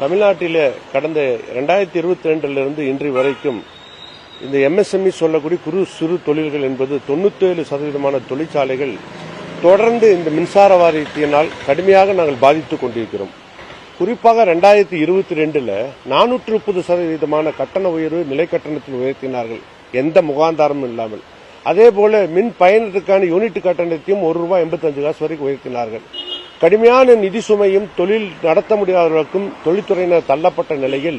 தமிழ்நாட்டில் கடந்த 2022 இன்று வரைக்கும் இந்த எம்எஸ்எம்இ சொல்லக்கூடிய குறு சிறு தொழில்கள் என்பது 97% தொழிற்சாலைகள் தொடர்ந்து இந்த மின்சார வாரியத்தினால் கடுமையாக நாங்கள் பாதித்துக் கொண்டிருக்கிறோம். குறிப்பாக 2022 430% கட்டண உயர்வு நிலை கட்டணத்தில் உயர்த்தினார்கள், எந்த முகாந்தாரமும் இல்லாமல். அதேபோல மின் பயனருக்கான யூனிட் கட்டணத்தையும் ₹1.85 வரைக்கும் உயர்த்தினார்கள். கடுமையான நிதி சுமையும் தொழில் நடத்த முடியாதவர்களுக்கும் தொழில்துறையினர் தள்ளப்பட்ட நிலையில்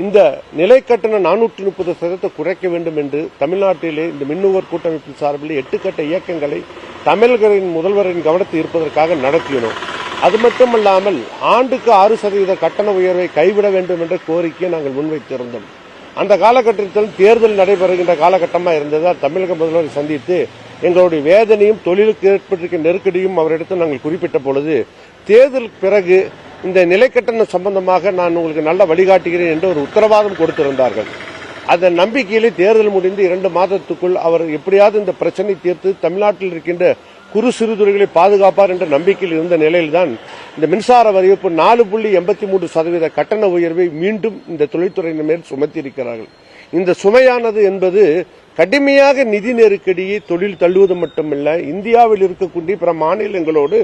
இந்த நிலை கட்டணம் 430% குறைக்க வேண்டும் என்று தமிழ்நாட்டிலே இந்த மின்னூவர் கூட்டமைப்பின் சார்பில் 8 கட்ட இயக்கங்களை தமிழகத்தின் முதல்வரின் கவனத்தில் இருப்பதற்காக நடத்தினோம். அது மட்டுமல்லாமல் ஆண்டுக்கு 6% கட்டண உயர்வை கைவிட வேண்டும் என்ற கோரிக்கையை நாங்கள் முன்வைத்திருந்தோம். அந்த காலகட்டத்தில் தேர்தல் நடைபெறுகின்ற காலகட்டமாக இருந்ததால் தமிழக முதல்வரை சந்தித்து எங்களுடைய வேதனையும் தொழிலுக்கு ஏற்பட்டிருக்கிற நெருக்கடியும் அவரிடத்தில் நாங்கள் குறிப்பிட்ட பொழுது, தேர்தல் பிறகு இந்த நிலைக்கட்டணம் சம்பந்தமாக நான் உங்களுக்கு நல்ல வழிகாட்டுகிறேன் என்று ஒரு உத்தரவாதம் கொடுத்திருந்தார்கள். அதன் நம்பிக்கையிலே தேர்தல் முடிந்து 2 மாதத்துக்குள் அவர் எப்படியாவது இந்த பிரச்சனை தீர்த்து தமிழ்நாட்டில் இருக்கின்ற குறு சிறுதுறைகளை பாதுகாப்பார் என்ற நம்பிக்கையில் இருந்த நிலையில்தான் இந்த மின்சார வரிவிப்பு 4.83% கட்டண உயர்வை மீண்டும் இந்த தொழில்துறையினர் மேல் சுமத்தியிருக்கிறார்கள். இந்த சுமையானது என்பது கடுமையாக நிதி நெருக்கடியை தொழில் தள்ளுவது மட்டுமல்ல, இந்தியாவில் இருக்கக்கூடிய பிற மாநிலங்களோடு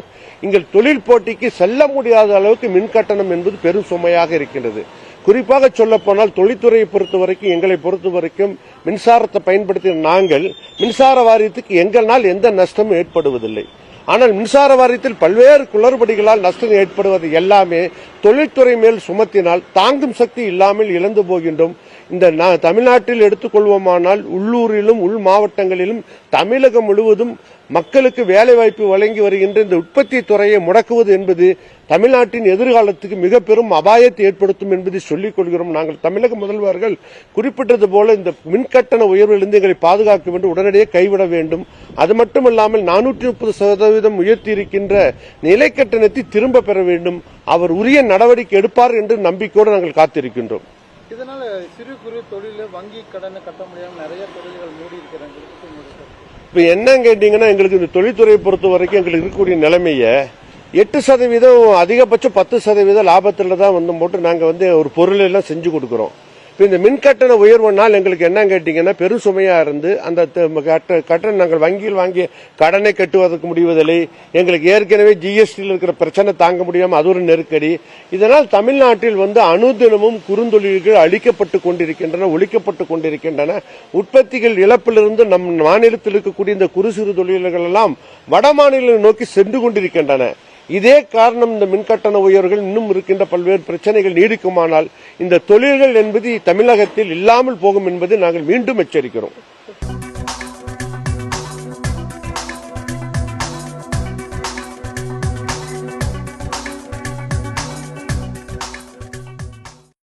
இங்கள் தொழில் போட்டிக்கு செல்ல முடியாத அளவுக்கு மின் கட்டணம் என்பது பெரும் சுமையாக இருக்கின்றது. குறிப்பாக சொல்லப்போனால் தொழில்துறையை பொறுத்தவரைக்கும், எங்களை பொறுத்தவரைக்கும் மின்சாரத்தை பயன்படுத்திய நாங்கள் மின்சார வாரியத்துக்கு எங்களால் எந்த நஷ்டமும் ஏற்படுவதில்லை. ஆனால் மின்சார வாரியத்தில் பல்வேறு குளறுபடிகளால் நஷ்டம் ஏற்படுவது எல்லாமே தொழில்துறை மேல் சுமத்தினால் தாங்கும் சக்தி இல்லாமல் இழந்து போகின்றோம். இந்த தமிழ்நாட்டில் எடுத்துக்கொள்வோமானால் உள்ளூரிலும் உள் மாவட்டங்களிலும் தமிழகம் முழுவதும் மக்களுக்கு வேலைவாய்ப்பு வழங்கி வருகின்ற இந்த உற்பத்தி துறையை முடக்குவது என்பது தமிழ்நாட்டின் எதிர்காலத்துக்கு மிக பெரும் அபாயத்தை ஏற்படுத்தும் என்பதை சொல்லிக் கொள்கிறோம். நாங்கள் தமிழக முதல்வர்கள் குறிப்பிட்டது போல இந்த மின்கட்டண உயர்விலிருந்து எங்களை பாதுகாக்க வேண்டும், உடனடியே கைவிட வேண்டும். அது மட்டுமல்லாமல் 430% உயர்த்தியிருக்கின்ற நிலை கட்டணத்தை திரும்ப பெற வேண்டும். அவர் உரிய நடவடிக்கை எடுப்பார் என்று நம்பிக்கையோடு நாங்கள் காத்திருக்கின்றோம். இதனால சிறு குறு தொழில் வங்கி கடனை கட்ட முடியாம நிறைய தொழில்கள் மூடி இருக்கிறாங்க. இப்ப என்ன கேட்டீங்கன்னா, எங்களுக்கு இந்த தொழில்துறையை பொறுத்த வரைக்கும் எங்களுக்கு இருக்கக்கூடிய நிலைமைய 8% அதிகபட்சம் 10% லாபத்துல தான் போட்டு நாங்க ஒரு பொருள் எல்லாம் செஞ்சு கொடுக்கிறோம். இந்த மின்கட்டண உயர்வுனால் எங்களுக்கு என்ன கேட்டீங்கன்னா பெரும் சுமையா இருந்து அந்த கட்டணம் நாங்கள் வங்கியில் வாங்கிய கடனை கட்டுவதற்கு முடிவதில்லை. எங்களுக்கு ஏற்கனவே ஜிஎஸ்டியில் இருக்கிற பிரச்சனை தாங்க முடியாம அது ஒரு நெருக்கடி. இதனால் தமிழ்நாட்டில் அனுதினமும் குறுந்தொழில்கள் அழிக்கப்பட்டு கொண்டிருக்கின்றன, ஒழிக்கப்பட்டு கொண்டிருக்கின்றன. உற்பத்திகள் இழப்பிலிருந்து நம் மாநிலத்தில் இருக்கக்கூடிய இந்த குறு சிறு தொழில்கள் எல்லாம் வட மாநிலம் நோக்கி சென்று கொண்டிருக்கின்றன. இதே காரணம், இந்த மின்கட்டண உயர்வுகள் இன்னும் இருக்கின்ற பல்வேறு பிரச்சனைகள் நீடிக்குமானால் இந்த தொழில்கள் என்பது தமிழகத்தில் இல்லாமல் போகும் என்பதை நாங்கள் மீண்டும் எச்சரிக்கிறோம்.